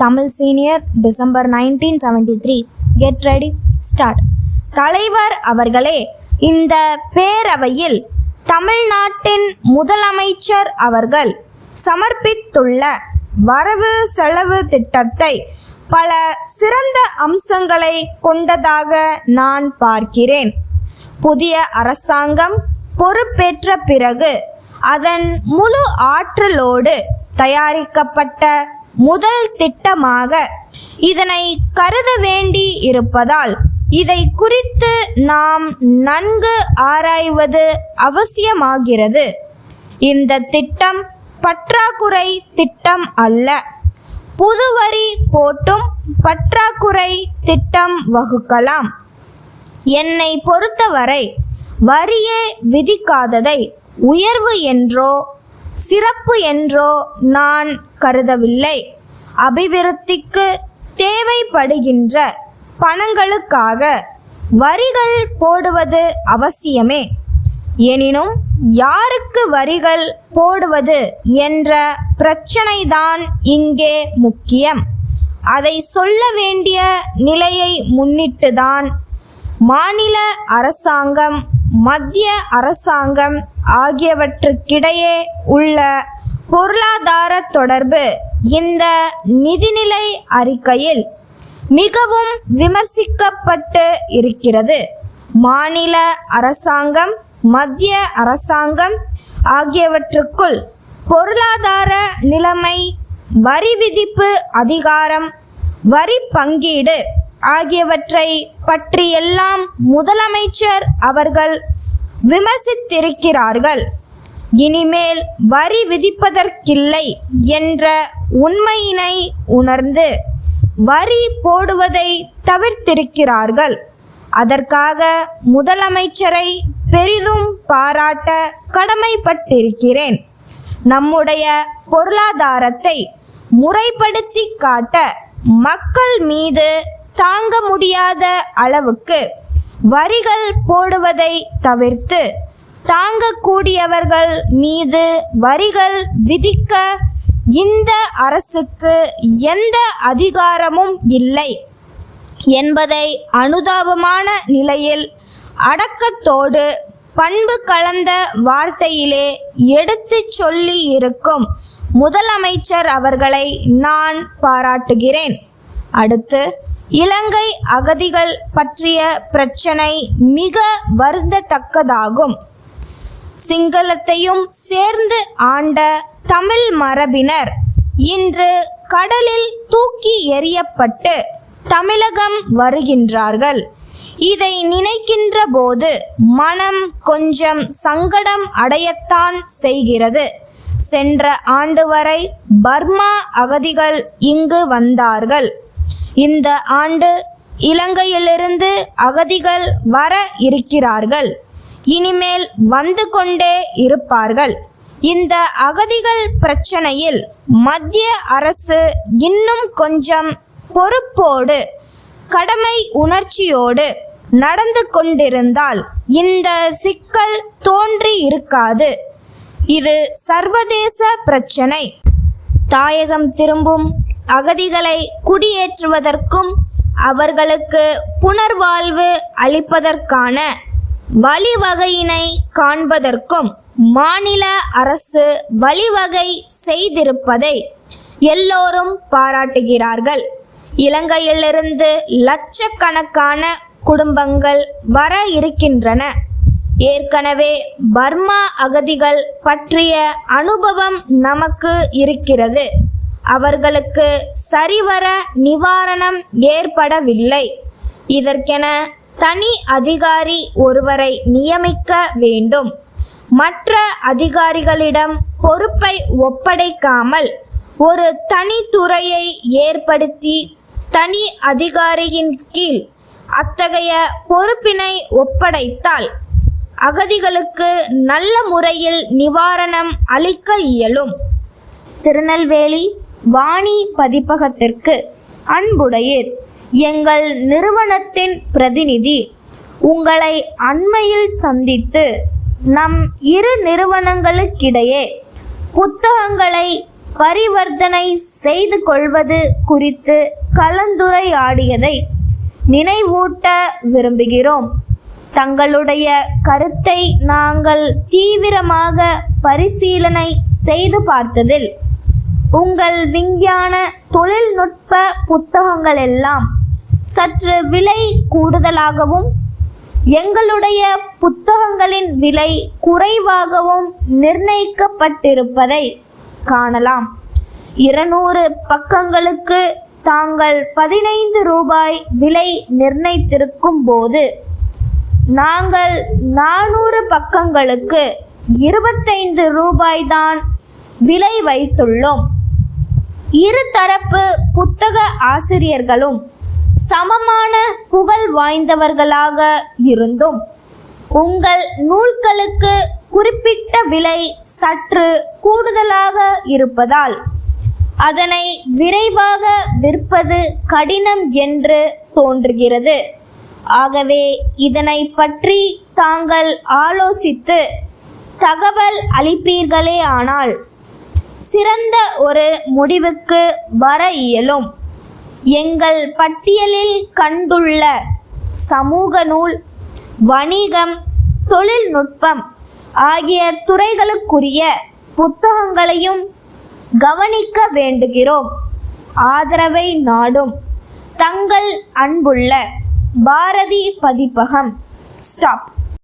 Tamil Senior, December 1973. Get ready, start. தலைவர் அவர்களே, இந்த பேரவையில் தமிழ்நாட்டின் முதலமைச்சர் அவர்கள் சமர்ப்பித்துள்ள வரவு செலவு திட்டத்தை பல சிறந்த அம்சங்களை கொண்டதாக நான் பார்க்கிறேன். புதிய அரசாங்கம் பொறுப்பேற்ற பிறகு அதன் முழு ஆற்றலோடு தயாரிக்கப்பட்ட முதல் திட்டமாக இதனை கருத வேண்டி இருப்பதால் இதை குறித்து நாம் நன்கு ஆராய்வது அவசியமாகிறது. இந்த திட்டம் பற்றாக்குறை திட்டம் அல்ல. புதுவரி போட்டும் பற்றாக்குறை திட்டம் வகுக்கலாம். என்னை பொறுத்தவரை வரியே விதிக்காததை உயர்வு என்றோ சிறப்பு என்றோ நான் கருதவில்லை. அபிவிருத்திக்கு தேவைப்படுகின்ற பணங்களுக்காக வரிகள் போடுவது அவசியமே. எனினும் யாருக்கு வரிகள் போடுவது என்ற பிரச்சனைதான் இங்கே முக்கியம். அதை சொல்ல வேண்டிய நிலையை முன்னிட்டுதான் மாநில அரசாங்கம், மத்திய அரசாங்கம் ஆகியவற்றுக்கிடையே உள்ள பொருளாதார தொடர்பு இந்த நிதிநிலை அறிக்கையில் மிகவும் விமர்சிக்கப்பட்டு இருக்கிறது. மாநில அரசாங்கம், மத்திய அரசாங்கம் ஆகியவற்றுக்குள் பொருளாதார நிலைமை, வரி விதிப்பு அதிகாரம், வரி பங்கீடு ஆகியவற்றை பற்றியெல்லாம் முதலமைச்சர் அவர்கள் விமர்சித்திருக்கிறார்கள். இனிமேல் வரி விதிப்பதற்கில்லை என்ற உண்மையினை உணர்ந்து வரி போடுவதை தவிர்த்திருக்கிறார்கள். அதற்காக முதலமைச்சரை பெரிதும் பாராட்ட கடமைப்பட்டிருக்கிறேன். நம்முடைய பொருளாதாரத்தை முறைப்படுத்தி காட்ட மக்கள் மீது தாங்க முடியாத அளவுக்கு வரிகள் போடுவதை தவிர்த்து தாங்கக்கூடியவர்கள் மீது வரிகள் விதிக்க இந்த அரசுக்கு எந்த அதிகாரமும் இல்லை என்பதை அனுதாபமான நிலையில் அடக்கத்தோடு பண்பு கலந்த வார்த்தையிலே எடுத்து சொல்லி இருக்கும் முதலமைச்சர் அவர்களை நான் பாராட்டுகிறேன். அடுத்து, இலங்கை அகதிகள் பற்றிய பிரச்சனை மிக வருந்தத்தக்கதாகும். சிங்களத்தையும் சேர்ந்து ஆண்ட தமிழ் மரபினர் இன்று கடலில் தூக்கி எறியப்பட்டு தமிழகம் வருகின்றார்கள். இதை நினைக்கின்ற போது மனம் கொஞ்சம் சங்கடம் அடையத்தான் செய்கிறது. சென்ற ஆண்டு வரை பர்மா அகதிகள் இங்கு வந்தார்கள். இந்த ஆண்டு இலங்கையிலிருந்து அகதிகள் வர இருக்கிறார்கள். இனிமேல் வந்து கொண்டே இருப்பார்கள். இந்த அகதிகள் பிரச்சனையில் மத்திய அரசு இன்னும் கொஞ்சம் பொறுப்போடு, கடமை உணர்ச்சியோடு நடந்து கொண்டிருந்தால் இந்த சிக்கல் தோன்றி இருக்காது. இது சர்வதேச பிரச்சனை. தாயகம் திரும்பும் அகதிகளை குடியேற்றுவதற்கும் அவர்களுக்கு புனர்வாழ்வு அளிப்பதற்கான வழிவகையினை காண்பதற்கும் மாநில அரசு வழிவகை செய்திருப்பதை எல்லோரும் பாராட்டுகிறார்கள். இலங்கையிலிருந்து லட்சக்கணக்கான குடும்பங்கள் வர இருக்கின்றன. ஏற்கனவே பர்மா அகதிகள் பற்றிய அனுபவம் நமக்கு இருக்கிறது. அவர்களுக்கு சரிவர நிவாரணம் ஏற்படவில்லை. இதற்கென தனி அதிகாரி ஒருவரை நியமிக்க வேண்டும். மற்ற அதிகாரிகளிடம் பொறுப்பை ஒப்படைக்காமல் ஒரு தனித்துறையை ஏற்படுத்தி தனி அதிகாரியின் கீழ் அத்தகைய பொறுப்பினை ஒப்படைத்தால் அகதிகளுக்கு நல்ல முறையில் நிவாரணம் அளிக்க இயலும். திருநெல்வேலி வாணி பதிப்பகத்திற்கு அன்புடையீர். எங்கள் நிறுவனத்தின் பிரதிநிதி உங்களை அண்மையில் சந்தித்து நம் இரு நிறுவனங்களுக்கிடையே புத்தகங்களை பரிவர்த்தனை செய்து கொள்வது குறித்து கலந்துரையாடியதை நினைவூட்ட விரும்புகிறோம். தங்களுடைய கருத்தை நாங்கள் தீவிரமாக பரிசீலனை செய்து பார்த்ததில் உங்கள் விஞ்ஞான தொழில்நுட்ப புத்தகங்கள் எல்லாம் சற்று விலை கூடுதலாகவும் எங்களுடைய புத்தகங்களின் விலை குறைவாகவும் நிர்ணயிக்கப்பட்டிருப்பதை காணலாம். 200 பக்கங்களுக்கு தாங்கள் 15 ரூபாய் விலை நிர்ணயித்திருக்கும் போது நாங்கள் 400 பக்கங்களுக்கு 25 ரூபாய் தான் விலை வைத்துள்ளோம். இருதரப்பு புத்தக ஆசிரியர்களும் சமமான புகழ் வாய்ந்தவர்களாக இருந்தும் உங்கள் நூல்களுக்கு குறிப்பிட்ட விலை சற்று கூடுதலாக இருப்பதால் அதனை விரைவாக விற்பது கடினம் என்று தோன்றுகிறது. ஆகவே இதனை பற்றி தாங்கள் ஆலோசித்து தகவல் அளிப்பீர்களே ஆனால் சிறந்த ஒரு முடிவுக்கு வர இயலும். எங்கள் பட்டியலில் கண்டுள்ள சமூக நூல், வணிகம், தொழில்நுட்பம் ஆகிய துறைகளுக்குரிய புத்தகங்களையும் கவனிக்க வேண்டுகிறோம். ஆதரவை நாடும் தங்கள் அன்புள்ள பாரதி பதிப்பகம். ஸ்டாப்.